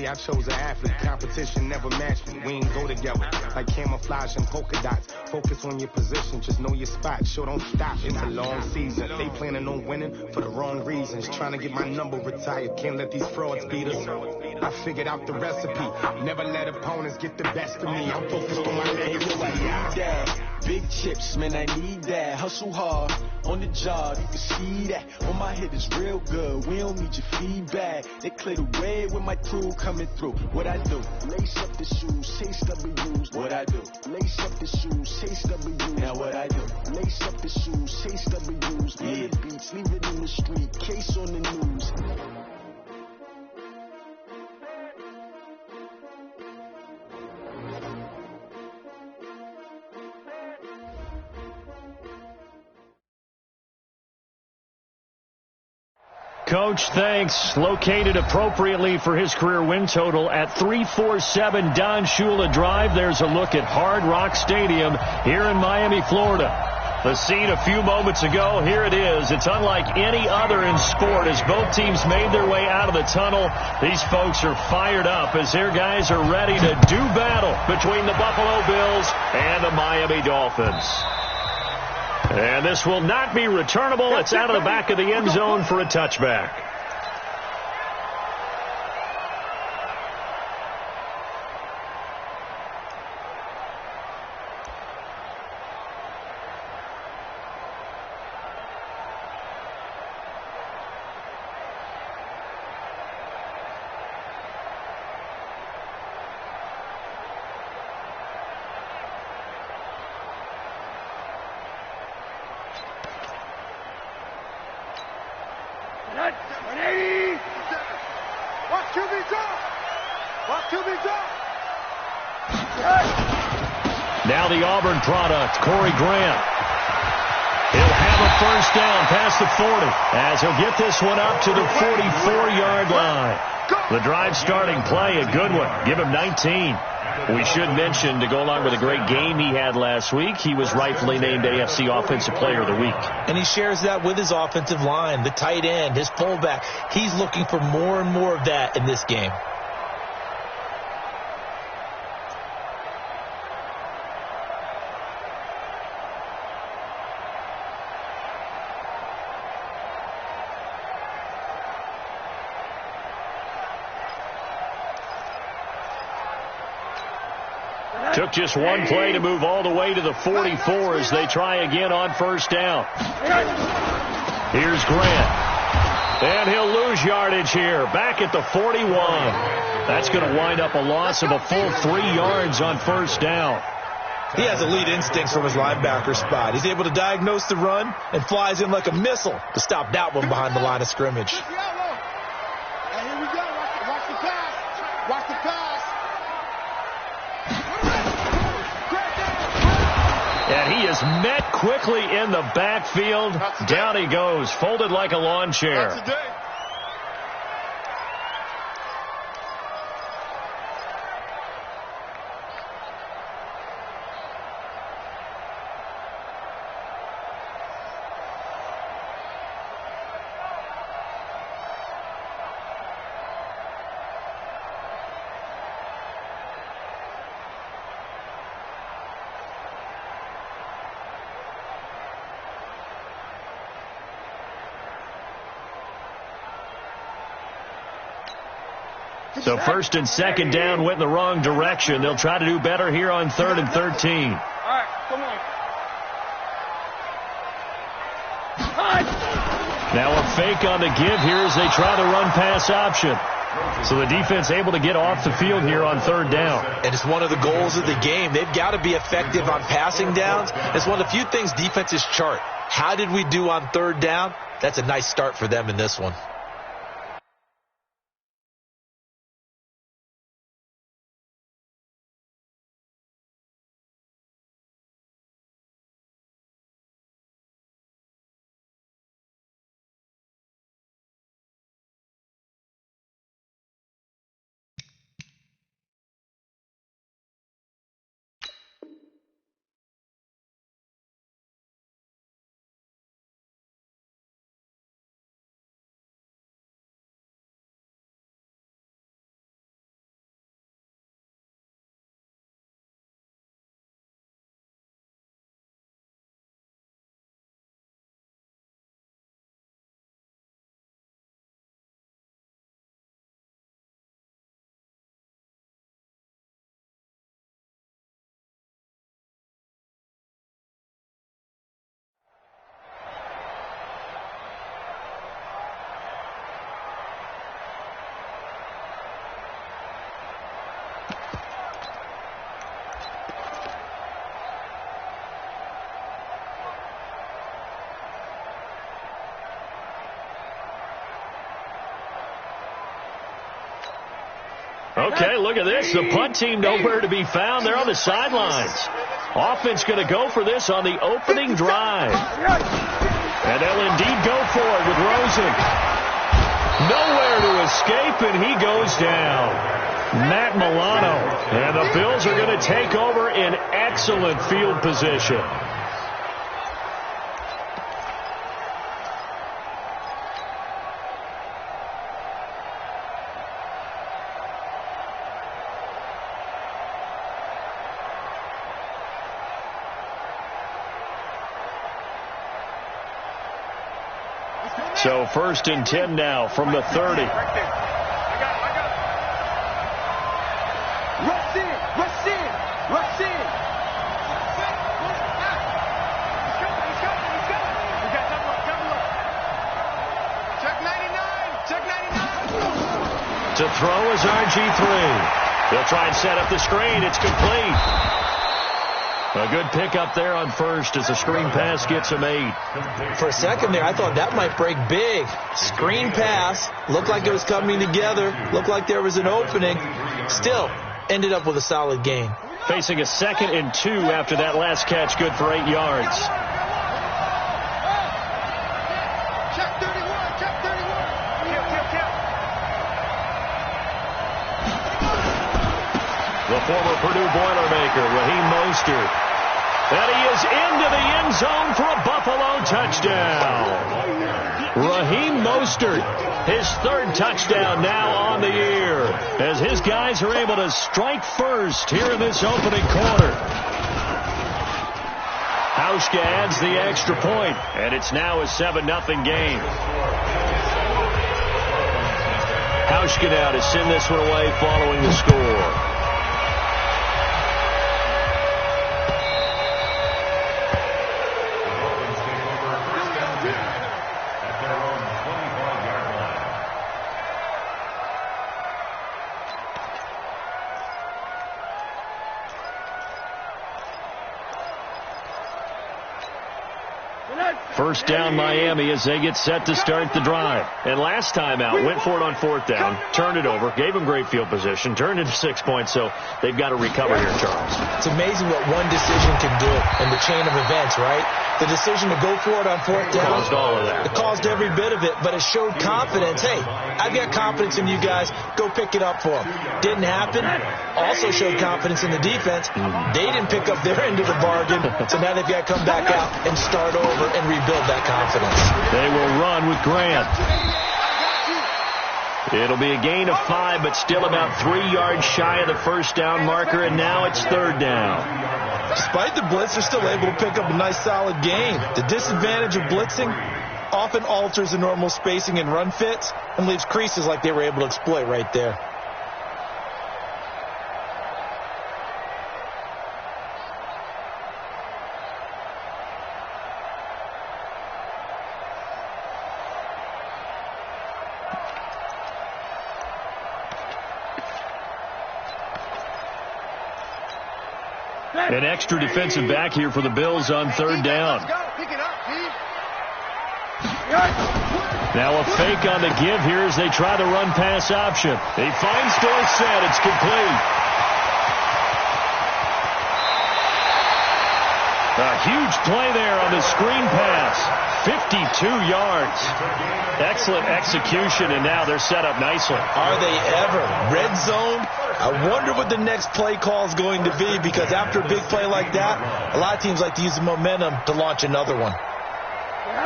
Maybe I chose an athlete. Competition never matched me. We ain't go together. Like camouflage and polka dots. Focus on your position. Just know your spot. Sure, don't stop. It's a long season. They planning on winning for the wrong reasons. Trying to get my number retired. Can't let these frauds beat us. I figured out the recipe. Never let opponents get the best of me. I'm focused on my legacy. Big chips, man, I need that. Hustle hard on the job, you can see that. On my head is real good. We don't need your feedback. They clear the way with my crew coming through. What I do? Lace up the shoes, chase W's. What I do? Lace up the shoes, chase W's. Now what I do? Lace up the shoes, chase W's. Yeah. Beats, leave it in the street, case on the news. Coach, thanks. Located appropriately for his career win total at 347 Don Shula Drive. There's a look at Hard Rock Stadium here in Miami, Florida. The scene a few moments ago, here it is. It's unlike any other in sport as both teams made their way out of the tunnel. These folks are fired up as their guys are ready to do battle between the Buffalo Bills and the Miami Dolphins. And this will not be returnable. It's out of the back of the end zone for a touchback. Now the Auburn product, Corey Grant. He'll have a first down past the 40 as he'll get this one up to the 44-yard line. The drive starting play, a good one. Give him 19. We should mention, to go along with a great game he had last week, he was rightfully named AFC Offensive Player of the Week. And he shares that with his offensive line, the tight end, his fullback. He's looking for more and more of that in this game. Took just one play to move all the way to the 44 as they try again on first down. Here's Grant. And he'll lose yardage here. Back at the 41. That's going to wind up a loss of a full 3 yards on first down. He has elite instincts from his linebacker spot. He's able to diagnose the run and flies in like a missile to stop that one behind the line of scrimmage. And here we go. Watch the pass. Watch the pass. And he is met quickly in the backfield. Down he goes, folded like a lawn chair. So first and second down went in the wrong direction. They'll try to do better here on 3rd and 13. All right, come on. Now a fake on the give here as they try the run-pass option. So the defense able to get off the field here on 3rd down. And it's one of the goals of the game. They've got to be effective on passing downs. It's one of the few things defenses chart. How did we do on 3rd down? That's a nice start for them in this one. Okay, look at this. The punt team nowhere to be found. They're on the sidelines. Offense going to go for this on the opening drive. And they'll indeed go for it with Rosen. Nowhere to escape, and he goes down. Matt Milano. And the Bills are going to take over in excellent field position. So 1st and 10 now from the 30. Rush in. Check 99. To throw is RG3. They'll try and set up the screen. It's complete. A good pickup there on first as the screen pass gets him 8. For a second there, I thought that might break big. Screen pass. Looked like it was coming together. Looked like there was an opening. Still, ended up with a solid gain. Facing a 2nd and 2 after that last catch, good for 8 yards. Check 31. The former Purdue Boilermaker, Raheem Mostert. And he is into the end zone for a Buffalo touchdown. Raheem Mostert, his 3rd touchdown now on the year, as his guys are able to strike first here in this opening quarter. Hauschka adds the extra point, and it's now a 7-0 game. Hauschka now to send this one away following the score. First down Miami as they get set to start the drive. And last time out, went for it on 4th down, turned it over, gave them great field position, turned into 6 points, so they've got to recover here, Charles. It's amazing what one decision can do in the chain of events, right? The decision to go for it on 4th down. Caused all of that. It caused every bit of it, but it showed confidence. Hey, I've got confidence in you guys. Go pick it up for them. Didn't happen. Also showed confidence in the defense. They didn't pick up their end of the bargain, so now they've got to come back out and start over and rebuild that confidence. They will run with Grant. It'll be a gain of 5, but still about 3 yards shy of the first down marker, and now it's 3rd down. Despite the blitz, they're still able to pick up a nice solid gain. The disadvantage of blitzing often alters the normal spacing and run fits and leaves creases like they were able to exploit right there. An extra defensive back here for the Bills on 3rd down. Now a fake on the give here as they try the run-pass option. He finds Dorsett. It's complete. A huge play there on the screen pass. 52 yards. Excellent execution, and now they're set up nicely. Are they ever? Red zone? I wonder what the next play call is going to be, because after a big play like that, a lot of teams like to use the momentum to launch another one.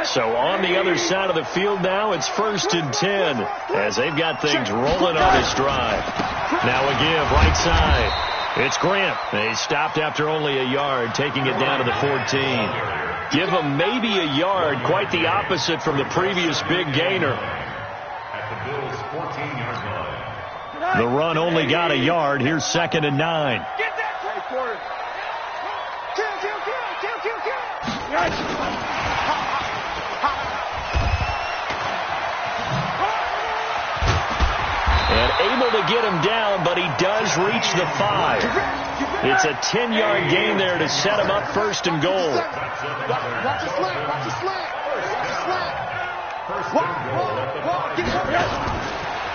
So on the other side of the field now, it's 1st and 10 as they've got things rolling on this drive. Now a give right side. It's Grant. They stopped after only a yard, taking it down to the 14. Give them maybe a yard, quite the opposite from the previous big gainer. The run only got a yard. Here's 2nd and 9. Get that quarter. Kill. And able to get him down, but he does reach the 5. It's a 10-yard gain there to set him up 1st and goal. Watch the slant. Get it.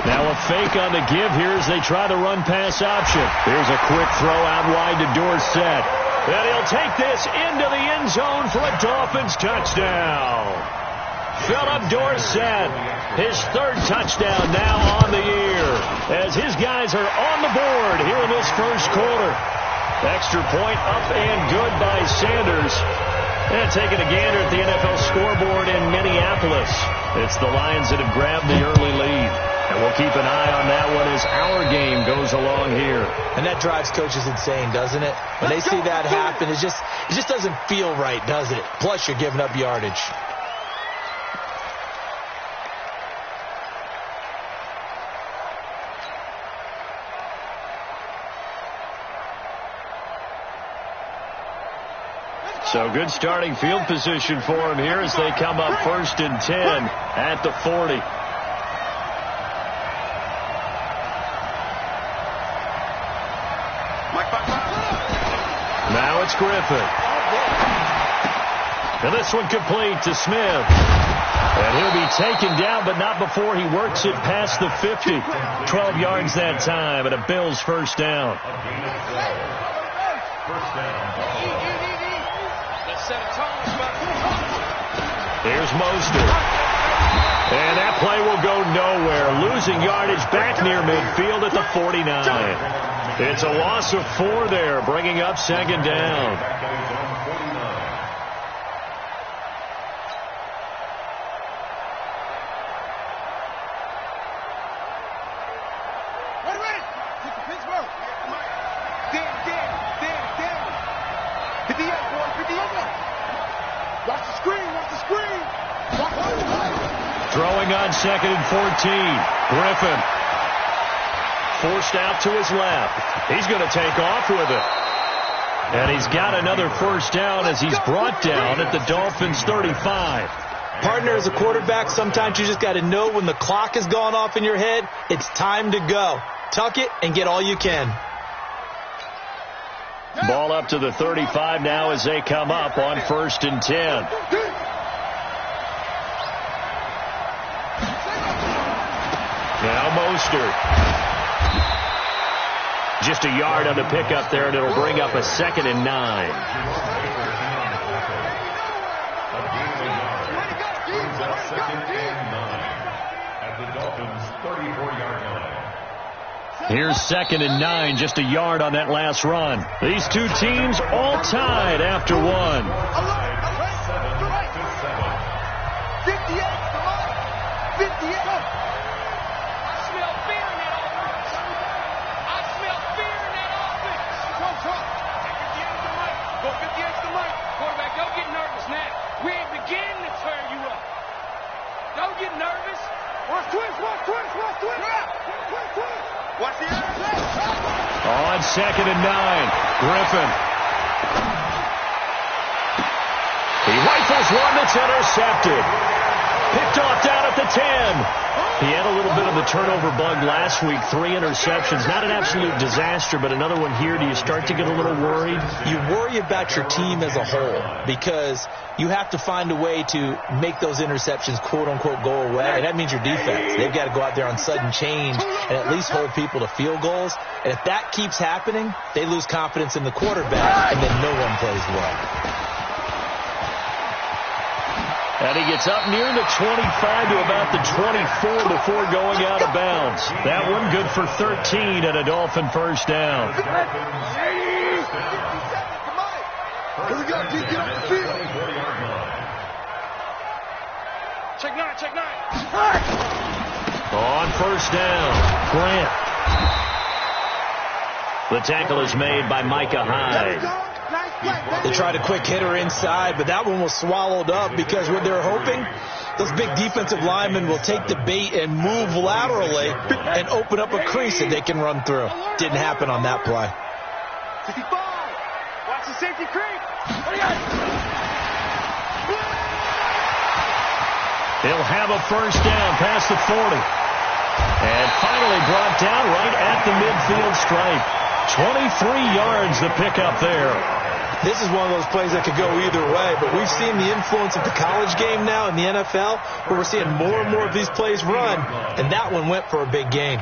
Now a fake on the give here as they try the run-pass option. Here's a quick throw out wide to Dorsett. And he'll take this into the end zone for a Dolphins touchdown. Philip Dorsett, his third touchdown now on the year, as his guys are on the board here in this first quarter. Extra point up and good by Sanders. And taking a gander at the NFL scoreboard in Minneapolis. It's the Lions that have grabbed the early lead. And we'll keep an eye on that one as our game goes along here. And that drives coaches insane, doesn't it? When they see that happen, it just doesn't feel right, does it? Plus, you're giving up yardage. So good starting field position for him here as they come up 1st and 10 at the 40. Now it's Griffin. And this one complete to Smith. And he'll be taken down, but not before he works it past the 50. 12 yards that time, and a Bills first down. Here's Mostert. And that play will go nowhere. Losing yardage back near midfield at the 49. It's a loss of 4 there, bringing up 2nd down. Throwing on 2nd and 14. Griffin. Forced out to his left. He's going to take off with it. And he's got another first down as he's brought down at the Dolphins' 35. Partner, as a quarterback, sometimes you just got to know when the clock has gone off in your head, it's time to go. Tuck it and get all you can. Ball up to the 35 now as they come up on 1st and 10. Now Mostert. Just a yard on the pickup there, and it'll bring up a 2nd and 9. Here's 2nd and 9, just a yard on that last run. These two teams all tied after one. 58's the mic. Quarterback, don't get nervous now. We ain't beginning to tear you up. Don't get nervous. Watch twist, watch twist, watch twist. Watch the On 2nd and 9, Griffin. He rifles one that's intercepted. Picked off down at the 10. He had a little bit of the turnover bug last week. 3 interceptions. Not an absolute disaster, but another one here. Do you start to get a little worried? You worry about your team as a whole because you have to find a way to make those interceptions, quote-unquote, go away. And that means your defense. They've got to go out there on sudden change and at least hold people to field goals. And if that keeps happening, they lose confidence in the quarterback, and then no one plays well. And he gets up near the 25 to about the 24 before going out of bounds. That one good for 13 and a Dolphin first down. Here we go, D, get off the field. Check 9, check 9. On first down, Grant. The tackle is made by Micah Hyde. They tried a quick hitter inside, but that one was swallowed up because what they're hoping, those big defensive linemen will take the bait and move laterally and open up a crease that they can run through. Didn't happen on that play. 55. Watch the safety creep. He'll have a first down past the 40. And finally brought down right at the midfield stripe. 23 yards the pickup there. This is one of those plays that could go either way, but we've seen the influence of the college game now in the NFL, where we're seeing more and more of these plays run, and that one went for a big gain.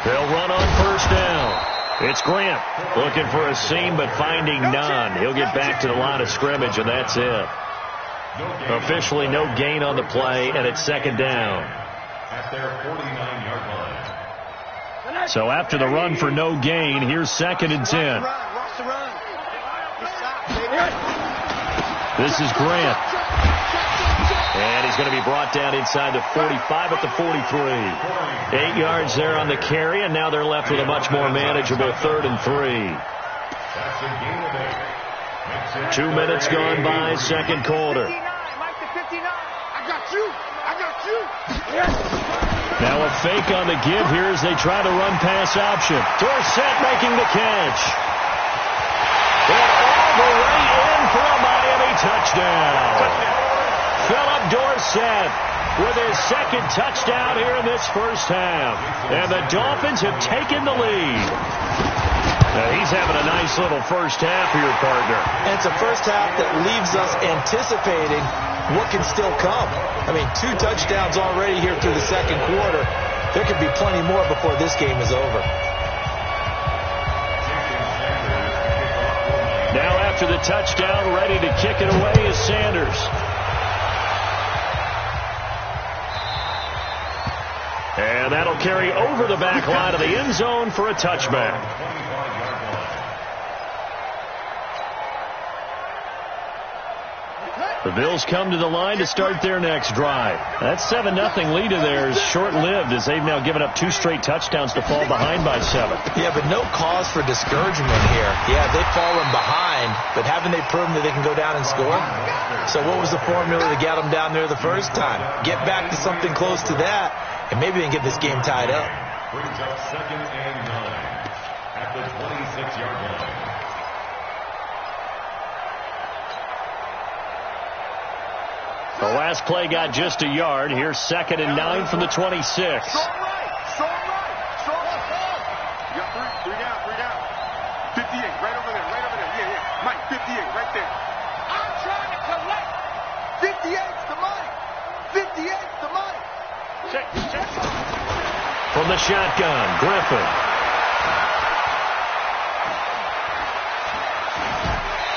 They'll run on first down. It's Grant looking for a seam, but finding none. He'll get back to the line of scrimmage, and that's it. Officially no gain on the play, and it's second down. At their 49-yard line. So after the run for no gain, here's second and 10. This is Grant. And he's going to be brought down inside the 45 at the 43. 8 yards there on the carry, and now they're left with a much more manageable 3rd and 3. 2 minutes gone by, second quarter. Now a fake on the give here as they try to run pass option. Dorsett making the catch. And all the way in for a Miami touchdown. Philip Dorsett with his second touchdown here in this first half. And the Dolphins have taken the lead. He's having a nice little first half here, partner. And it's a first half that leaves us anticipating what can still come. I mean, 2 touchdowns already here through the second quarter. There could be plenty more before this game is over. Now after the touchdown, ready to kick it away is Sanders. And that'll carry over the back line of the end zone for a touchback. The Bills come to the line to start their next drive. That 7-0 lead of theirs short-lived as they've now given up 2 straight touchdowns to fall behind by 7. Yeah, but no cause for discouragement here. Yeah, they've fallen behind, but haven't they proven that they can go down and score? So what was the formula to get them down there the first time? Get back to something close to that, and maybe they can get this game tied up. Brings up 2nd and 9 at the 26-yard line. The last play got just a yard. Here's 2nd and 9 from the 26. You got 3 down. 58, right over there. Yeah. Mike, 58, right there. I'm trying to collect. 58's the money. 58's the money. Check. From the shotgun, Griffin.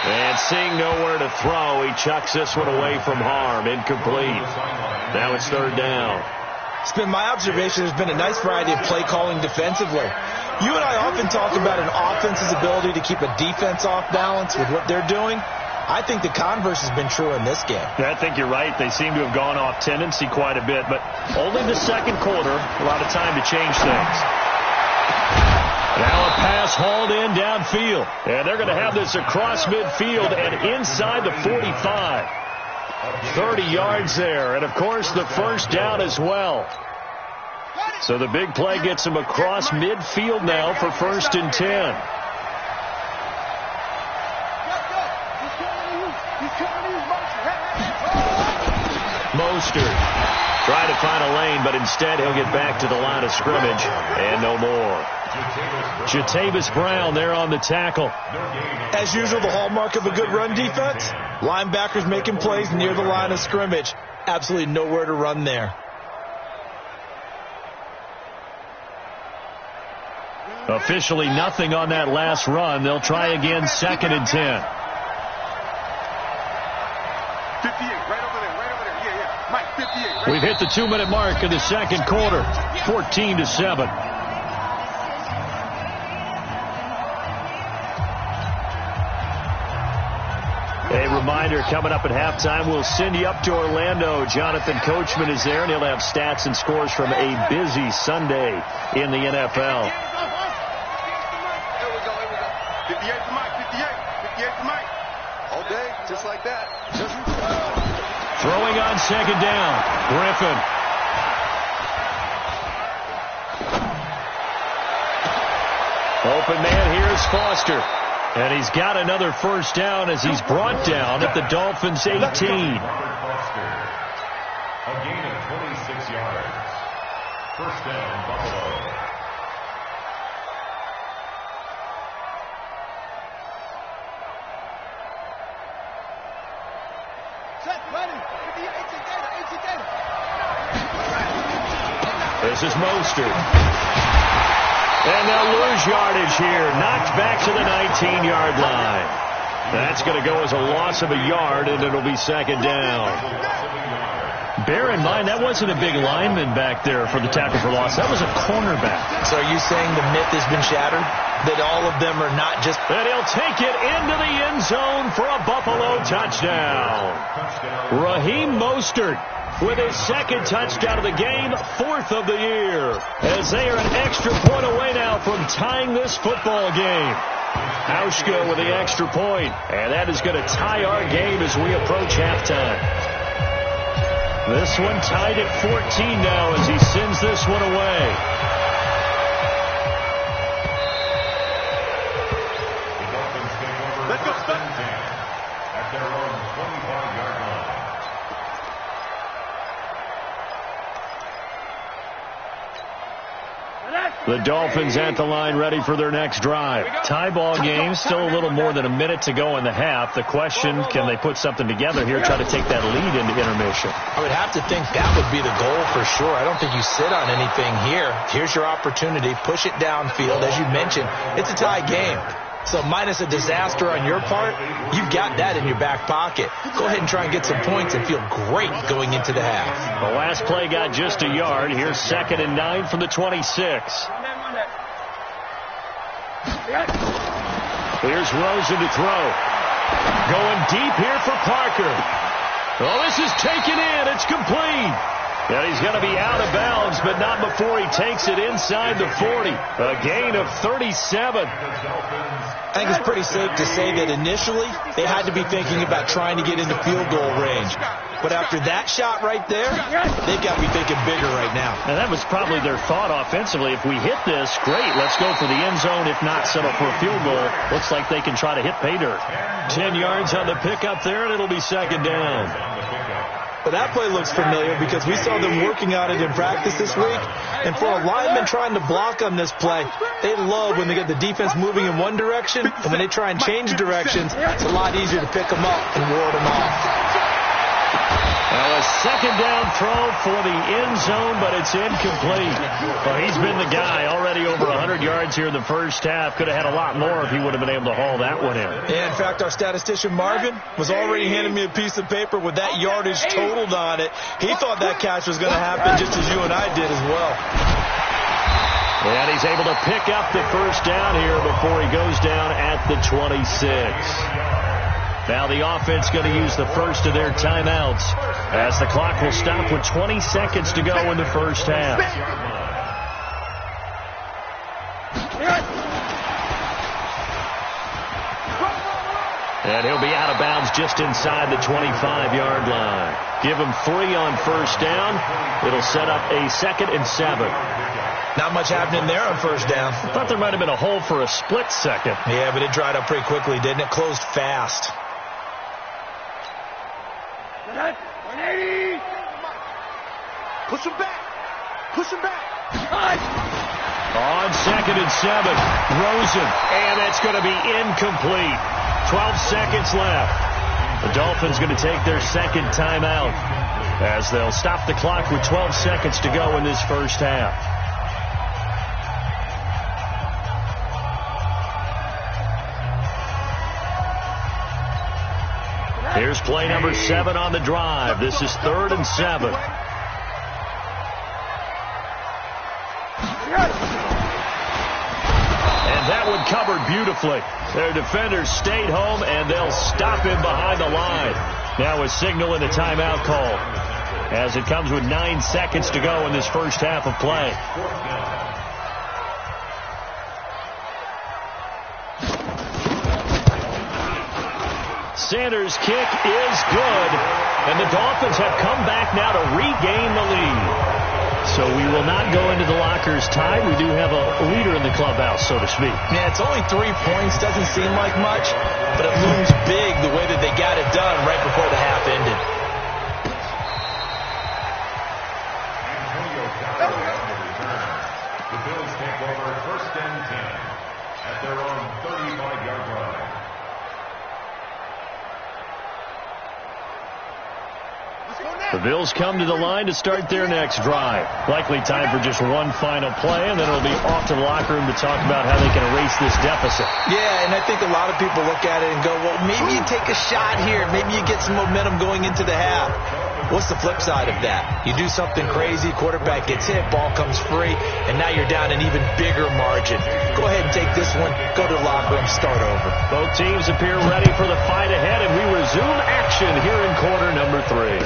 And seeing nowhere to throw, he chucks this one away from harm. Incomplete. Now it's 3rd down. It's been my observation there's been a nice variety of play calling defensively. You and I often talk about an offense's ability to keep a defense off balance with what they're doing. I think the converse has been true in this game. I think you're right. They seem to have gone off tendency quite a bit, but only the second quarter, a lot of time to change things. Now a pass hauled in downfield. And they're going to have this across midfield and inside the 45. 30 yards there. And, of course, the first down as well. So the big play gets them across midfield now for 1st and 10. Mostert trying to find a lane, but instead he'll get back to the line of scrimmage and no more. Jatavis Brown there on the tackle. As usual, the hallmark of a good run defense, linebackers making plays near the line of scrimmage. Absolutely nowhere to run there. Officially nothing on that last run. They'll try again 2nd and 10. 58, right over there. Yeah. Mike, 58. Right We've hit the 2-minute mark of the second quarter. 14-7. A reminder, coming up at halftime, we'll send you up to Orlando. Jonathan Coachman is there, and he'll have stats and scores from a busy Sunday in the NFL. Here we go. 58 to Mike. 58 to Mike. All day, just like that. Throwing on 2nd down, Griffin. Open man here is Foster. And he's got another first down as he's brought down at the Dolphins' 18. Foster. A gain of 26 yards. First down, Buffalo. This is Mostert. And they'll lose yardage here. Knocked back to the 19-yard line. That's going to go as a loss of a yard, and it'll be second down. Bear in mind, that wasn't a big lineman back there for the tackle for loss. That was a cornerback. So are you saying the myth has been shattered? That all of them are not just... And he'll take it into the end zone for a Buffalo touchdown. Raheem Mostert with his second touchdown of the game, 4th of the year, as they are an extra point away now from tying this football game. Hauschka with the extra point, and that is going to tie our game as we approach halftime. This one tied at 14 now as he sends this one away. Let's go, at their own 25-yard line. The Dolphins at the line ready for their next drive. Tie ball game, still a little more than a minute to go in the half. The question, can they put something together here, try to take that lead into intermission? I would have to think that would be the goal for sure. I don't think you sit on anything here. Here's your opportunity. Push it downfield. As you mentioned, it's a tie game. So minus a disaster on your part, you've got that in your back pocket. Go ahead and try and get some points and feel great going into the half. The last play got just a yard. Here's 2nd and 9 from the 26. Here's Rosen to throw. Going deep here for Parker. Oh, this is taken in. It's complete. And he's going to be out of bounds, but not before he takes it inside the 40. A gain of 37. I think it's pretty safe to say that initially they had to be thinking about trying to get into field goal range. But after that shot right there, they've got to be thinking bigger right now. And that was probably their thought offensively. If we hit this, great. Let's go for the end zone. If not, settle for a field goal. Looks like they can try to hit pay dirt. 10 yards on the pickup there, and it'll be second down. But that play looks familiar because we saw them working on it in practice this week. And for a lineman trying to block on this play, they love when they get the defense moving in one direction. And when they try and change directions, it's a lot easier to pick them up and ward them off. Well, a second down throw for the end zone, but it's incomplete. Well, he's been the guy already over 100 yards here in the first half. Could have had a lot more if he would have been able to haul that one in. Yeah, in fact, our statistician Marvin was already handing me a piece of paper with that yardage totaled on it. He thought that catch was going to happen just as you and I did as well. And he's able to pick up the first down here before he goes down at the 26. Now the offense going to use the first of their timeouts as the clock will stop with 20 seconds to go in the first half. And he'll be out of bounds just inside the 25-yard line. Give him 3 on first down. It'll set up a 2nd and 7. Not much happening there on first down. I thought there might have been a hole for a split second. Yeah, but it dried up pretty quickly, didn't it? Closed fast. 180. Push him back. Push him back. On 2nd and 7, Rosen. And that's going to be incomplete. 12 seconds left. The Dolphins going to take their second timeout as they'll stop the clock with 12 seconds to go in this first half. Here's play number 7 on the drive. This is 3rd and 7. And that one covered beautifully. Their defenders stayed home, and they'll stop him behind the line. Now a signal and a timeout call as it comes with 9 seconds to go in this first half of play. Sanders' kick is good, and the Dolphins have come back now to regain the lead. So we will not go into the lockers tied. We do have a leader in the clubhouse, so to speak. Yeah, it's only 3 points. Doesn't seem like much, but it looms big the way that they got it done right before the half ended. at their own 35-yard line. The Bills come to the line to start their next drive. Likely time for just one final play, and then it'll be off to the locker room to talk about how they can erase this deficit. Yeah, and I think a lot of people look at it and go, well, maybe you take a shot here. Maybe you get some momentum going into the half. What's the flip side of that? You do something crazy, quarterback gets hit, ball comes free, and now you're down an even bigger margin. Go ahead and take this one, go to the locker room, start over. Both teams appear ready for the fight ahead, and we resume action here in quarter number 3.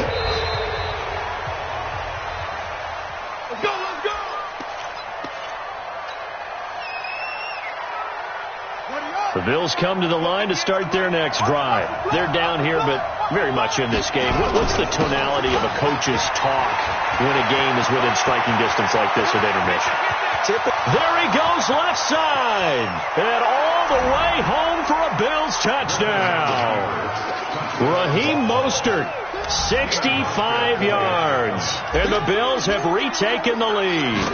The Bills come to the line to start their next drive. They're down here, but very much in this game. What's the tonality of a coach's talk when a game is within striking distance like this at intermission? There he goes left side. And all the way home for a Bills touchdown. Raheem Mostert, 65 yards. And the Bills have retaken the lead.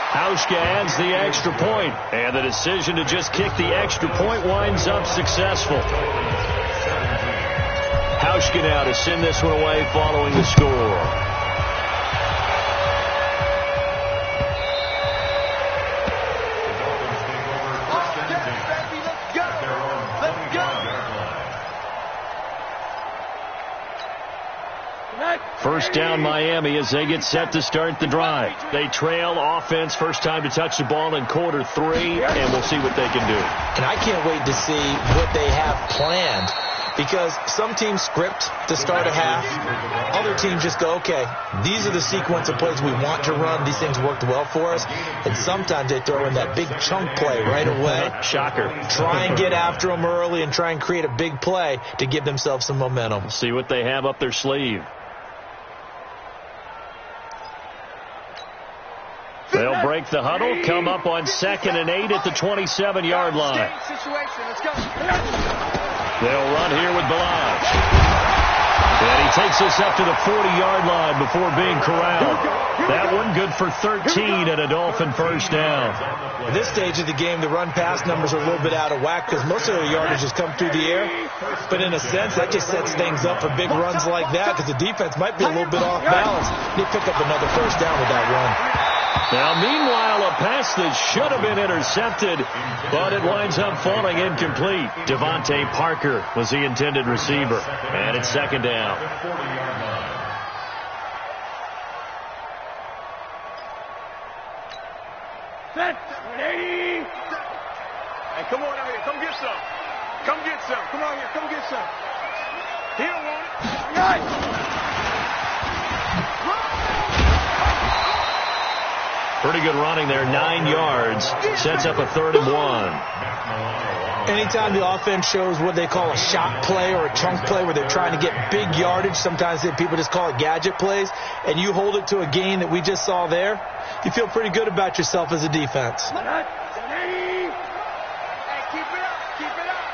Hauschka adds the extra point, and the decision to just kick the extra point winds up successful. Hauschka now to send this one away following the score. First down Miami as they get set to start the drive. They trail offense first time to touch the ball in quarter 3, and we'll see what they can do. And I can't wait to see what they have planned, because some teams script to start a half. Other teams just go, okay, these are the sequence of plays we want to run. These things worked well for us. And sometimes they throw in that big chunk play right away. Shocker. Try and get after them early and try and create a big play to give themselves some momentum. We'll see what they have up their sleeve. They'll break the huddle, come up on 2nd and 8 at the 27-yard line. They'll run here with Balazs. And he takes us up to the 40-yard line before being corralled. That one good for 13 and a Dolphin first down. At this stage of the game, the run-pass numbers are a little bit out of whack because most of their yardage has come through the air. But in a sense, that just sets things up for big runs like that because the defense might be a little bit off balance. They pick up another first down with that run. Now, meanwhile, a pass that should have been intercepted, but it winds up falling incomplete. Devontae Parker was the intended receiver, and it's 2nd down. Hey, come on out here. Come get some. Come get some. Come on here. Come get some. He don't want it. Nice. Pretty good running there, 9 yards. Sets up a 3rd and 1. Anytime the offense shows what they call a shot play or a chunk play where they're trying to get big yardage, sometimes people just call it gadget plays, and you hold it to a gain that we just saw there, you feel pretty good about yourself as a defense. Hey, keep it up. Keep it up.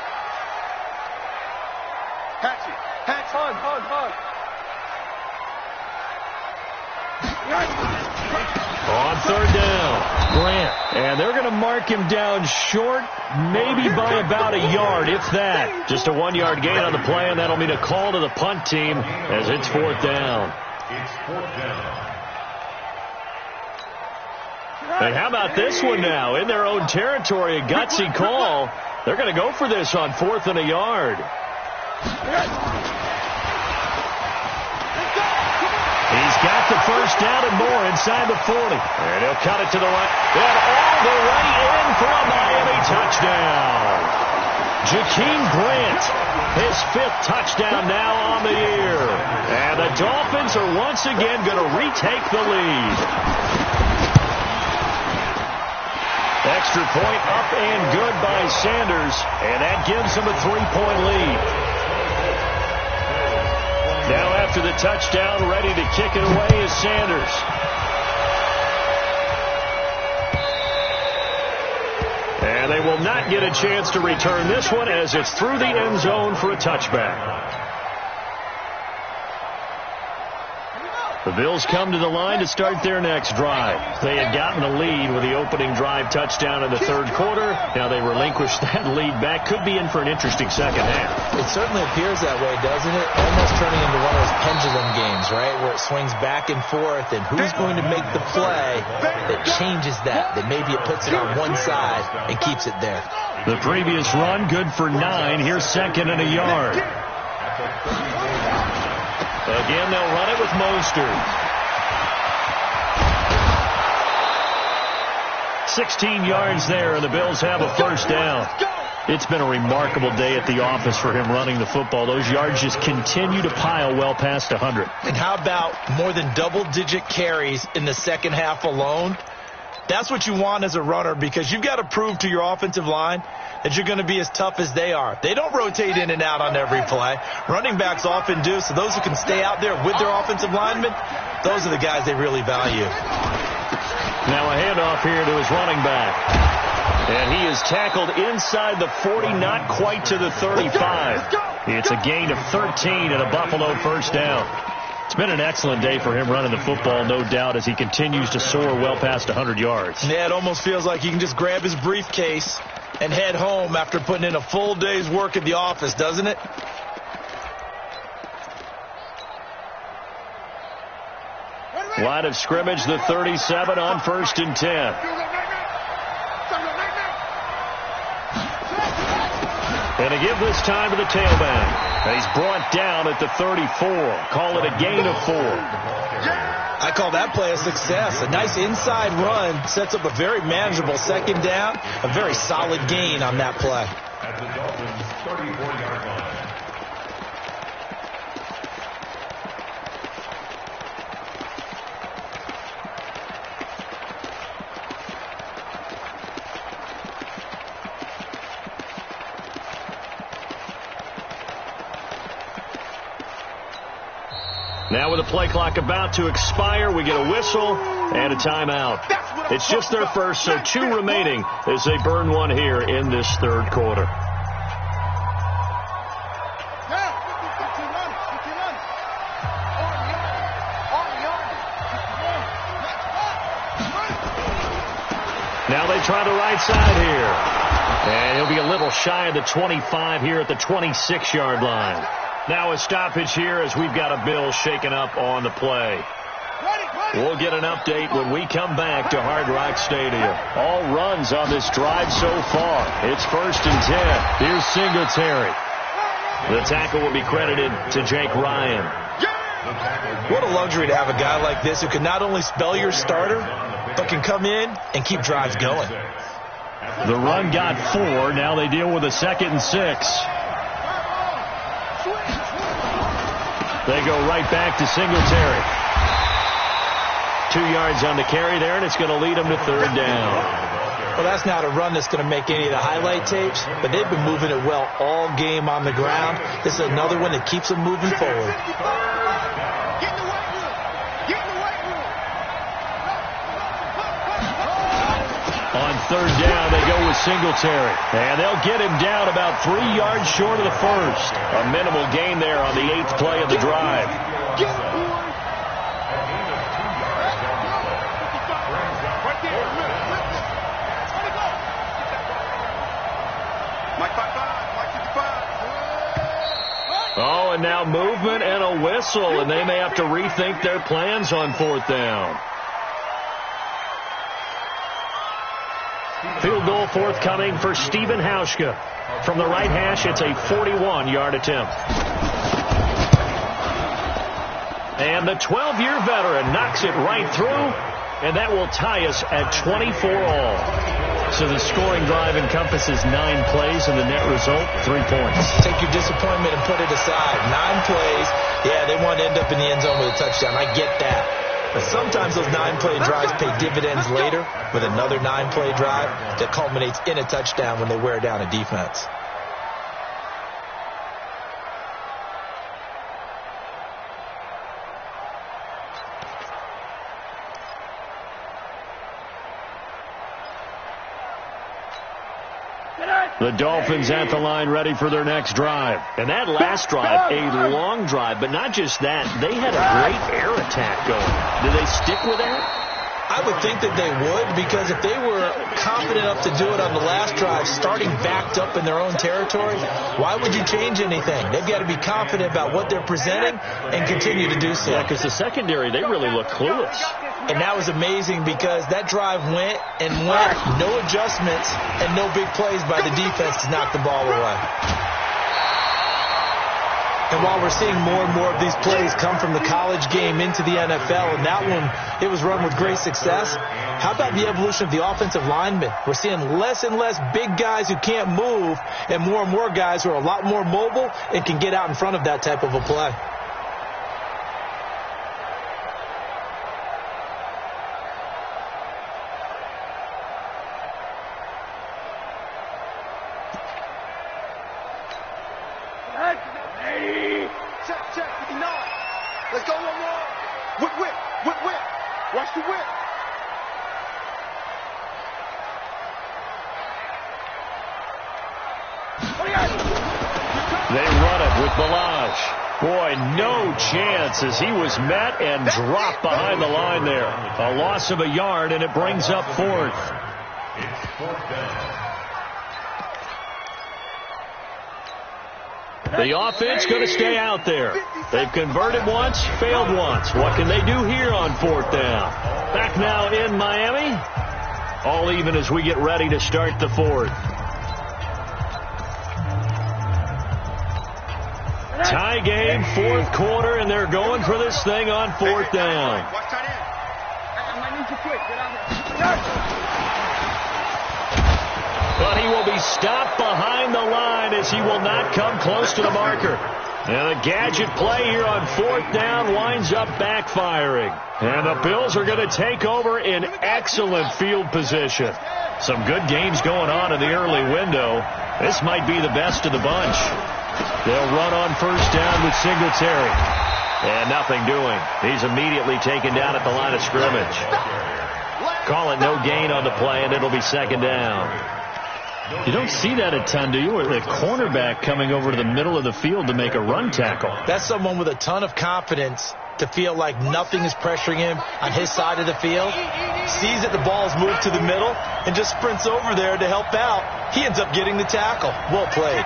Hatch it. Hatch. Hug. On 3rd down, Grant. And they're going to mark him down short, maybe by about a yard, if that. Just a 1-yard gain on the play, and that'll mean a call to the punt team as it's 4th down. It's 4th down. And how about this one now? In their own territory, a gutsy call. They're going to go for this on 4th and a yard. He's got the first down and more inside the 40. And he'll cut it to the right. And all the way in for a Miami touchdown. Jakeem Grant, his 5th touchdown now on the year. And the Dolphins are once again going to retake the lead. Extra point up and good by Sanders. And that gives them a 3-point lead. Now after the touchdown, ready to kick it away is Sanders. And they will not get a chance to return this one as it's through the end zone for a touchback. The Bills come to the line to start their next drive. They had gotten the lead with the opening drive touchdown in the third quarter. Now they relinquish that lead back. Could be in for an interesting second half. It certainly appears that way, doesn't it? Almost turning into one of those pendulum games, right, where it swings back and forth, and who's going to make the play that changes that maybe it puts it on one side and keeps it there. The previous run, good for 9. Here's second and a yard. Again, they'll run it with Mostert. 16 yards there, and the Bills have a first down. It's been a remarkable day at the office for him running the football. Those yards just continue to pile well past 100. And how about more than double-digit carries in the second half alone? That's what you want as a runner, because you've got to prove to your offensive line that you're going to be as tough as they are. They don't rotate in and out on every play. Running backs often do, so those who can stay out there with their offensive linemen, those are the guys they really value. Now a handoff here to his running back. And he is tackled inside the 40, not quite to the 35. It's a gain of 13 and a Buffalo first down. It's been an excellent day for him running the football, no doubt, as he continues to soar well past 100 yards. Yeah, it almost feels like he can just grab his briefcase and head home after putting in a full day's work at the office, doesn't it? Line of scrimmage, the 37 on 1st and 10. And a give this time to the tailback. He's brought down at the 34. Call it a gain of 4. I call that play a success. A nice inside run sets up a very manageable second down. A very solid gain on that play. At the Dolphins' 34-yard line. Now with the play clock about to expire, we get a whistle and a timeout. It's just their first, so 2 remaining as they burn one here in this third quarter. Now they try the right side here. And he'll be a little shy of the 25 here at the 26-yard line. Now a stoppage here as we've got a Bill shaken up on the play. We'll get an update when we come back to Hard Rock Stadium. All runs on this drive so far. It's 1st and 10. Here's Singletary. The tackle will be credited to Jake Ryan. What a luxury to have a guy like this who can not only spell your starter, but can come in and keep drives going. The run got 4. Now they deal with a 2nd and 6. They go right back to Singletary. 2 yards on the carry there, and it's going to lead them to 3rd down. Well, that's not a run that's going to make any of the highlight tapes, but they've been moving it well all game on the ground. This is another one that keeps them moving forward. On 3rd down, they go with Singletary. And they'll get him down about 3 yards short of the first. A minimal gain there on the 8th play of the drive. Oh, and now movement and a whistle, and they may have to rethink their plans on 4th down. Field goal forthcoming for Stephen Hauschka. From the right hash, it's a 41-yard attempt. And the 12-year veteran knocks it right through, and that will tie us at 24 all. So the scoring drive encompasses 9 plays, and the net result, 3 points. Take your disappointment and put it aside. 9 plays. Yeah, they want to end up in the end zone with a touchdown. I get that. But sometimes those 9-play drives pay dividends later with another 9-play drive that culminates in a touchdown when they wear down a defense. The Dolphins at the line ready for their next drive. And that last drive, a long drive, but not just that. They had a great air attack going. Do they stick with that? I would think that they would, because if they were confident enough to do it on the last drive, starting backed up in their own territory, why would you change anything? They've got to be confident about what they're presenting and continue to do so. Yeah, because the secondary, they really look clueless. And that was amazing because that drive went and went, no adjustments and no big plays by the defense to knock the ball away. And while we're seeing more and more of these plays come from the college game into the NFL, and that one, it was run with great success, how about the evolution of the offensive linemen? We're seeing less and less big guys who can't move and more guys who are a lot more mobile and can get out in front of that type of a play. Check, 59. Let's go one more. Whip. Watch the whip. They run it with Balaj. Boy, no chance as he was met and dropped behind the line there. A loss of a yard, and it brings up fourth. It's fourth down. The offense going to stay out there. They've converted once, failed once. What can they do here on fourth down? Back now in Miami. All even as we get ready to start the fourth. Tie game, fourth quarter, and they're going for this thing on fourth down. Watch tight end. I might need you quick. Get out here. But he will be stopped behind the line as he will not come close to the marker. And a gadget play here on fourth down winds up backfiring. And the Bills are going to take over in excellent field position. Some good games going on in the early window. This might be the best of the bunch. They'll run on first down with Singletary. And nothing doing. He's immediately taken down at the line of scrimmage. Call it no gain on the play, and it'll be second down. You don't see that a ton, do you? Or the cornerback coming over to the middle of the field to make a run tackle. That's someone with a ton of confidence to feel like nothing is pressuring him on his side of the field. Sees that the ball's moved to the middle and just sprints over there to help out. He ends up getting the tackle. Well played.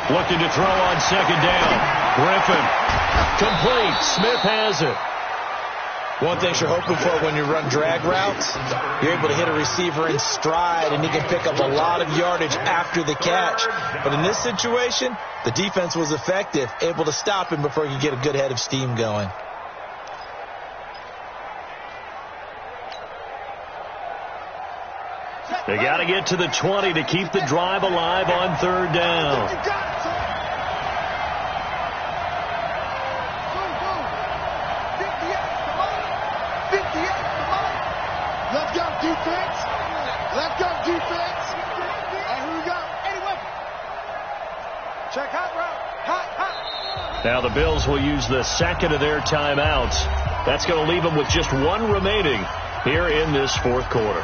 Looking to throw on second down. Griffin. Complete. Smith has it. One thing you're hoping for when you run drag routes, you're able to hit a receiver in stride, and he can pick up a lot of yardage after the catch. But in this situation, the defense was effective, able to stop him before he could get a good head of steam going. They got to get to the 20 to keep the drive alive on third down. Let's go, defense. And here we go. Anyway. Check hot route. Hot. Now the Bills will use the second of their timeouts. That's going to leave them with just one remaining here in this fourth quarter.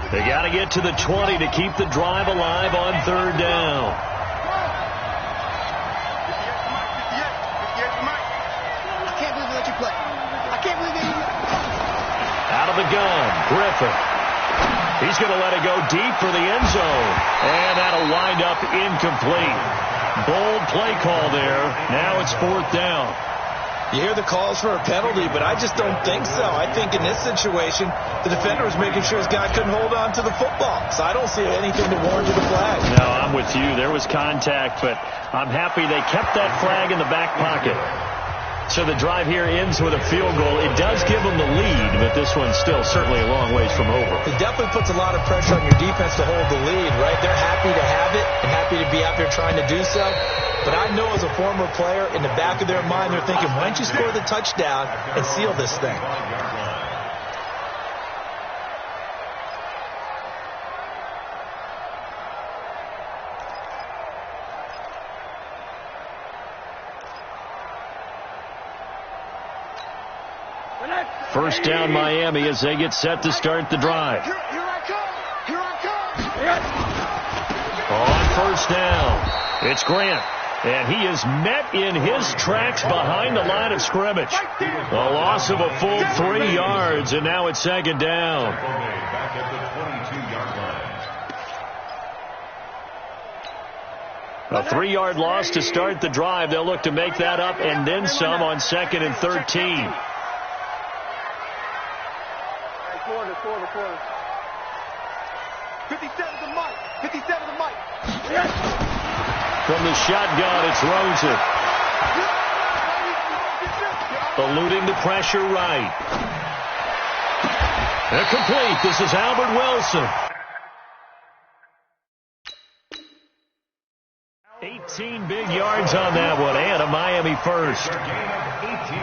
They got to get to the 20 to keep the drive alive on third down. I can't believe they let you play. I can't believe they... Out of the gun, Griffin. He's going to let it go deep for the end zone. And that'll wind up incomplete. Bold play call there. Now it's fourth down. You hear the calls for a penalty, but I just don't think so. I think in this situation, the defender was making sure his guy couldn't hold on to the football. So I don't see anything to warrant the flag. No, I'm with you. There was contact, but I'm happy they kept that flag in the back pocket. So the drive here ends with a field goal. It does give them the lead, but this one's still certainly a long ways from over. It definitely puts a lot of pressure on your defense to hold the lead, right? They're happy to have it and happy to be out there trying to do so. But I know as a former player, in the back of their mind, they're thinking, why don't you score the touchdown and seal this thing? First down Miami as they get set to start the drive. Here I come. Here I come. On first down, it's Grant. And he is met in his tracks behind the line of scrimmage. A loss of a full 3 yards, and now it's second down. Back at the 22-yard line. A 3-yard loss to start the drive. They'll look to make that up and then some on 2nd and 13. Quarter. 57 to Mike. 57 to Mike. Yes. From the shotgun, it's Rosen. Eluding the pressure right. They're complete. This is Albert Wilson. 18 big yards on that one, and a Miami first. Gain of 18.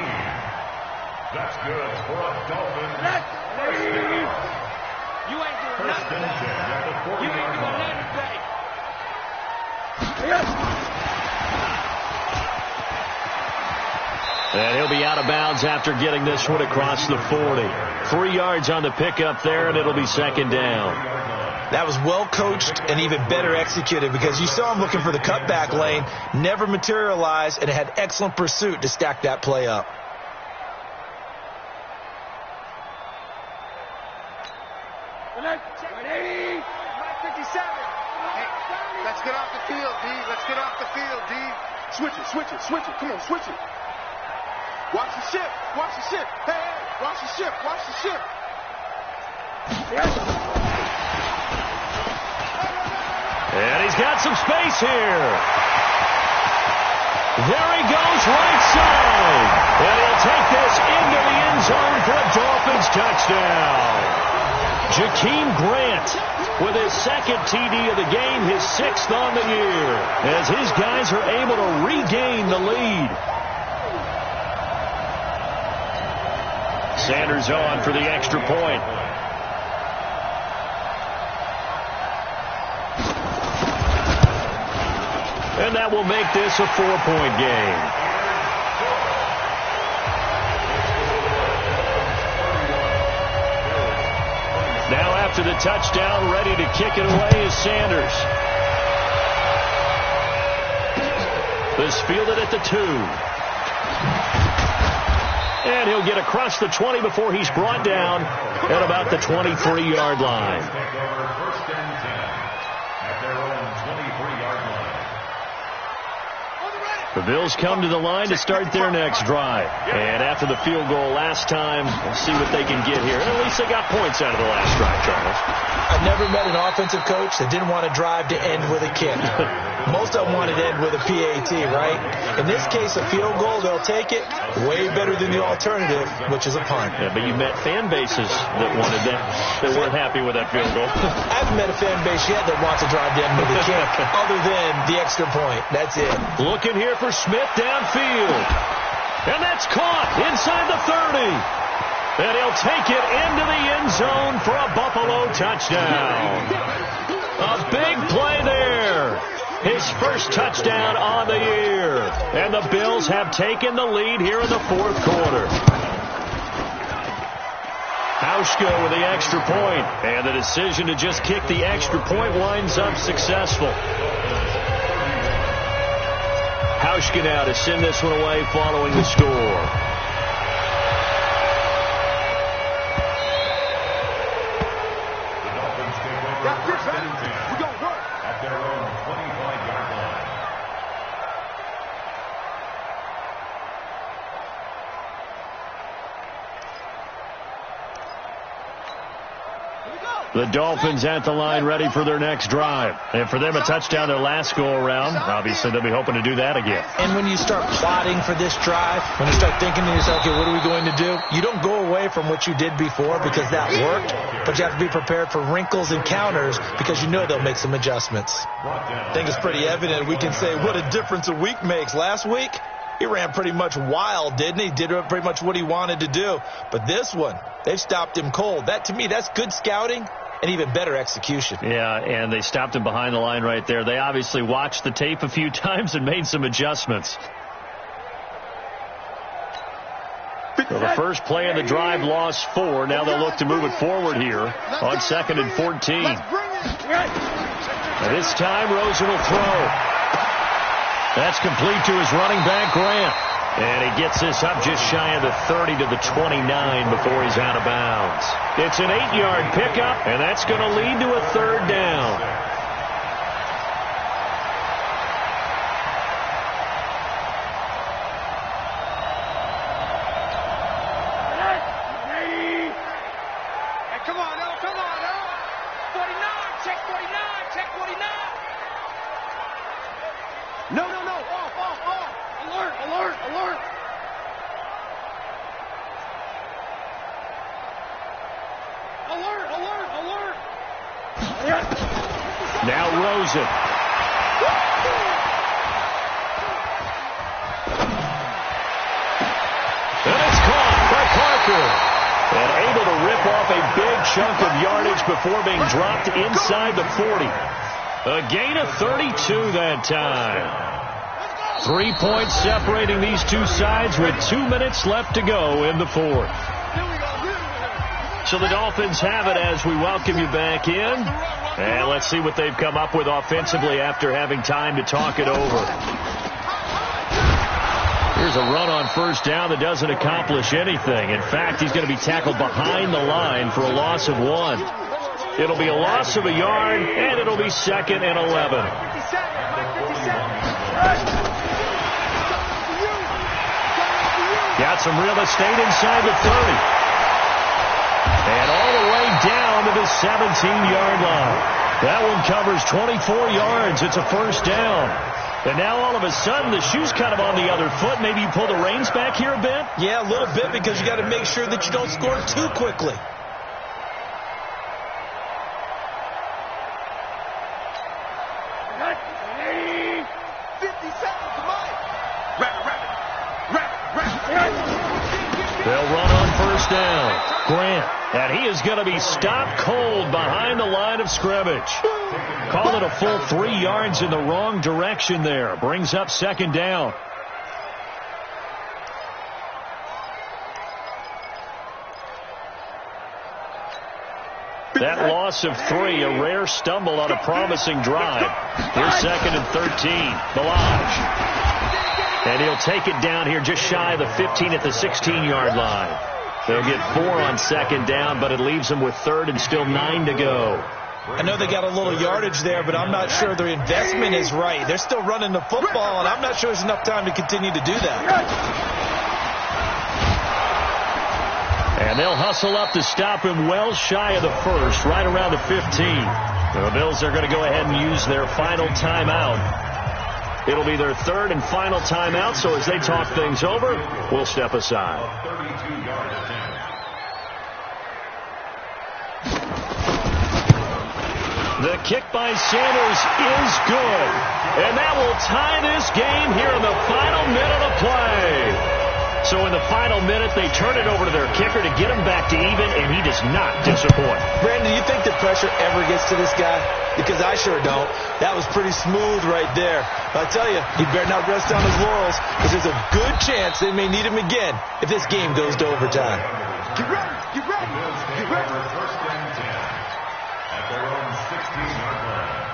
That's good for a Dolphins. You ain't doing First nothing. and 10 at the 40-yard You ain't doing line. nothing today. And he'll be out of bounds after getting this one across the 40. 3 yards on the pickup there, and it'll be second down. That was well coached and even better executed because you saw him looking for the cutback lane, never materialized, and had excellent pursuit to stack that play up. Let's get off the field, D. Let's get off the field, D. Switch it. Come on, switch it. Watch the ship. Hey, watch the ship. And he's got some space here. There he goes, right side. And he'll take this into the end zone for a Dolphins touchdown. Jakeem Grant with his second TD of the game, his 6th on the year, as his guys are able to regain the lead. Sanders on for the extra point. And that will make this a 4-point game. Now after the touchdown, ready to kick it away is Sanders. This fielded at the 2. And he'll get across the 20 before he's brought down at about the 23-yard line. First and 10 at their own 23-yard line. The Bills come to the line to start their next drive. And after the field goal last time, we'll see what they can get here. At least they got points out of the last drive, Charles. I've never met an offensive coach that didn't want to drive to end with a kick. Most of them wanted to end with a PAT, right? In this case, a field goal, they'll take it. Way better than the alternative, which is a punt. Yeah, but you met fan bases that wanted that, that weren't happy with that field goal. I haven't met a fan base yet that wants to drive to end with a kick, other than the extra point. That's it. Looking here for Smith downfield. And that's caught inside the 30. And he'll take it into the end zone for a Buffalo touchdown. A big play there. His first touchdown on the year. And the Bills have taken the lead here in the 4th quarter. Hauschka with the extra point. And the decision to just kick the extra point winds up successful. Hauschka now to send this one away following the score. At their own 25-yard line. The Dolphins at the line ready for their next drive. And for them, a touchdown their last go-around. Obviously, they'll be hoping to do that again. And when you start plotting for this drive, when you start thinking to yourself, okay, what are we going to do? You don't go away from what you did before because that worked, but you have to be prepared for wrinkles and counters because you know they'll make some adjustments. I think it's pretty evident. We can say what a difference a week makes. Last week, he ran pretty much wild, didn't he? Did pretty much what he wanted to do. But this one, they've stopped him cold. That, to me, that's good scouting. And even better execution. Yeah, and they stopped him behind the line right there. They obviously watched the tape a few times and made some adjustments. So the first play of the drive lost 4. Now they'll look to move it forward here on 2nd and 14. And this time, Rosen will throw. That's complete to his running back, Grant. And he gets this up just shy of the 30 to the 29 before he's out of bounds. It's an 8-yard pickup, and that's going to lead to a 3rd down. Come on, Earl. 49, check 49, check 49. No. Off. Alert. Alert. Now Rosen. And it's caught by Parker. And able to rip off a big chunk of yardage before being dropped inside the 40. A gain of 32 that time. 3 points separating these two sides with 2 minutes left to go in the 4th. So the Dolphins have it as we welcome you back in. And let's see what they've come up with offensively after having time to talk it over. Here's a run on first down that doesn't accomplish anything. In fact, he's going to be tackled behind the line for a loss of 1. It'll be a loss of a yard, and it'll be 2nd and 11. Got some real estate inside the 30. And all the way down to the 17-yard line. That one covers 24 yards. It's a first down. And now all of a sudden the shoe's kind of on the other foot. Maybe you pull the reins back here a bit? Yeah, a little bit, because you got to make sure that you don't score too quickly. They'll run on first down. Grant. And he is going to be stopped cold behind the line of scrimmage. Call it a full 3 yards in the wrong direction there. Brings up 2nd down. That loss of 3, a rare stumble on a promising drive. Here's 2nd and 13. Balaj. And he'll take it down here just shy of the 15 at the 16-yard line. They'll get 4 on 2nd down, but it leaves them with 3rd and still 9 to go. I know they got a little yardage there, but I'm not sure their investment is right. They're still running the football, and I'm not sure there's enough time to continue to do that. And they'll hustle up to stop him well shy of the 1st, right around the 15. The Bills are going to go ahead and use their final timeout. It'll be their 3rd and final timeout, so as they talk things over, we'll step aside. The kick by Sanders is good. And that will tie this game here in the final minute of play. So in the final minute, they turn it over to their kicker to get him back to even, and he does not disappoint. Brandon, do you think the pressure ever gets to this guy? Because I sure don't. That was pretty smooth right there. But I tell you, he better not rest on his laurels, because there's a good chance they may need him again if this game goes to overtime. Get ready. First and 10 at their own 16-yard line.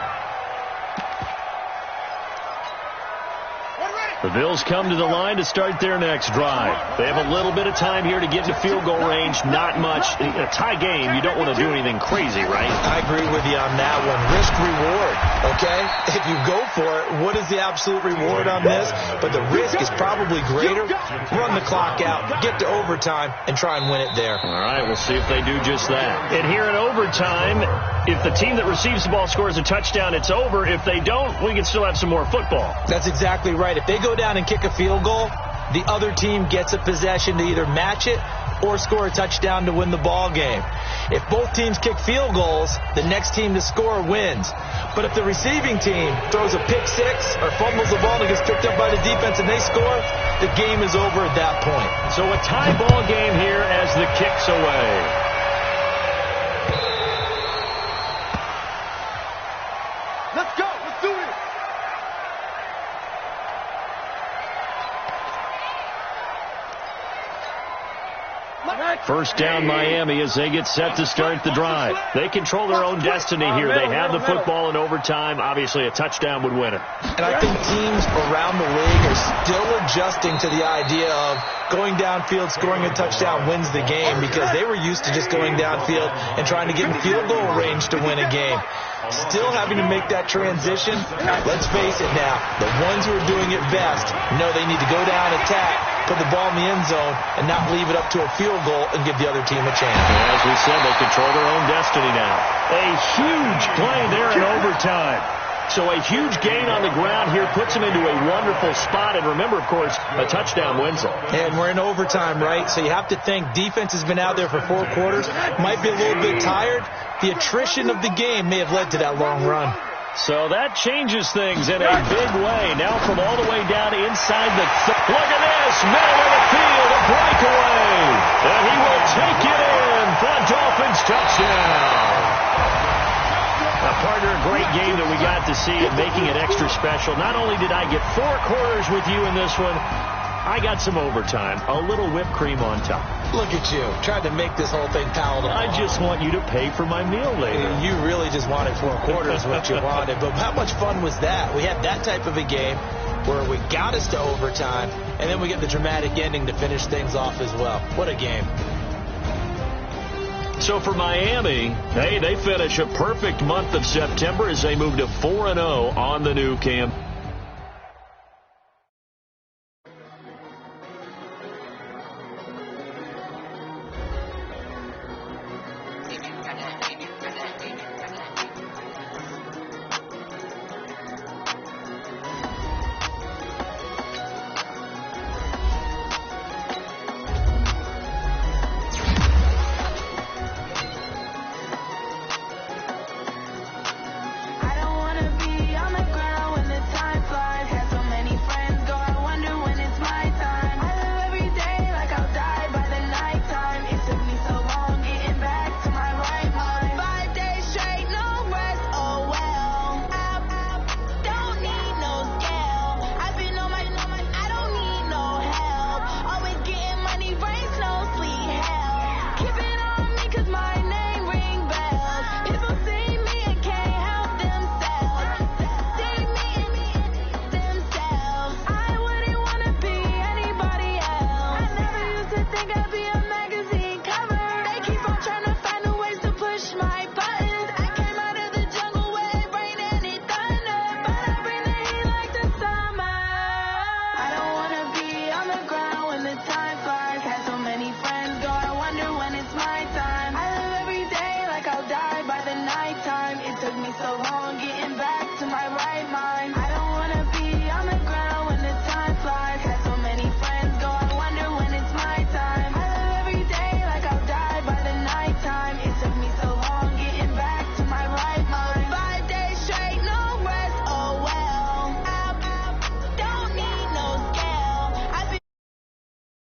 The Bills come to the line to start their next drive. They have a little bit of time here to get into field goal range. Not much. In a tie game, you don't want to do anything crazy, right? I agree with you on that one. Risk reward, okay? If you go for it, what is the absolute reward on this? But the risk is probably greater. Run the clock out, get to overtime, and try and win it there. All right, we'll see if they do just that. And here in overtime, if the team that receives the ball scores a touchdown, it's over. If they don't, we can still have some more football. That's exactly right. If they go down and kick a field goal, the other team gets a possession to either match it or score a touchdown to win the ball game. If both teams kick field goals, the next team to score wins. But if the receiving team throws a pick six or fumbles the ball and gets picked up by the defense and they score, the game is over at that point. So a tie ball game here as the kick's away. Let's go. Let's do it. First down Miami as they get set to start the drive. They control their own destiny here. They have the football in overtime. Obviously, a touchdown would win it. And I think teams around the league are still adjusting to the idea of going downfield, scoring a touchdown wins the game, because they were used to just going downfield and trying to get in field goal range to win a game. Still having to make that transition. Let's face it now, the ones who are doing it best know they need to go down, attack, put the ball in the end zone, and not leave it up to a field goal and give the other team a chance. And as we said, they control their own destiny now. A huge play there in overtime. So a huge gain on the ground here puts them into a wonderful spot. And remember, of course, a touchdown wins it. And we're in overtime, right? So you have to think defense has been out there for 4 quarters. Might be a little bit tired. The attrition of the game may have led to that long run. So that changes things in a big way. Now from all the way down inside the... Look at this! Middle of the field, a breakaway! And he will take it in for a Dolphins touchdown! Now, partner, a great game that we got to see and making it extra special. Not only did I get 4 quarters with you in this one, I got some overtime. A little whipped cream on top. Look at you, trying to make this whole thing palatable. I just want you to pay for my meal later. You really just wanted 4 quarters, what you wanted. But how much fun was that? We had that type of a game where we got us to overtime, and then we get the dramatic ending to finish things off as well. What a game. So for Miami, hey, they finish a perfect month of September as they move to 4-0 on the new campaign.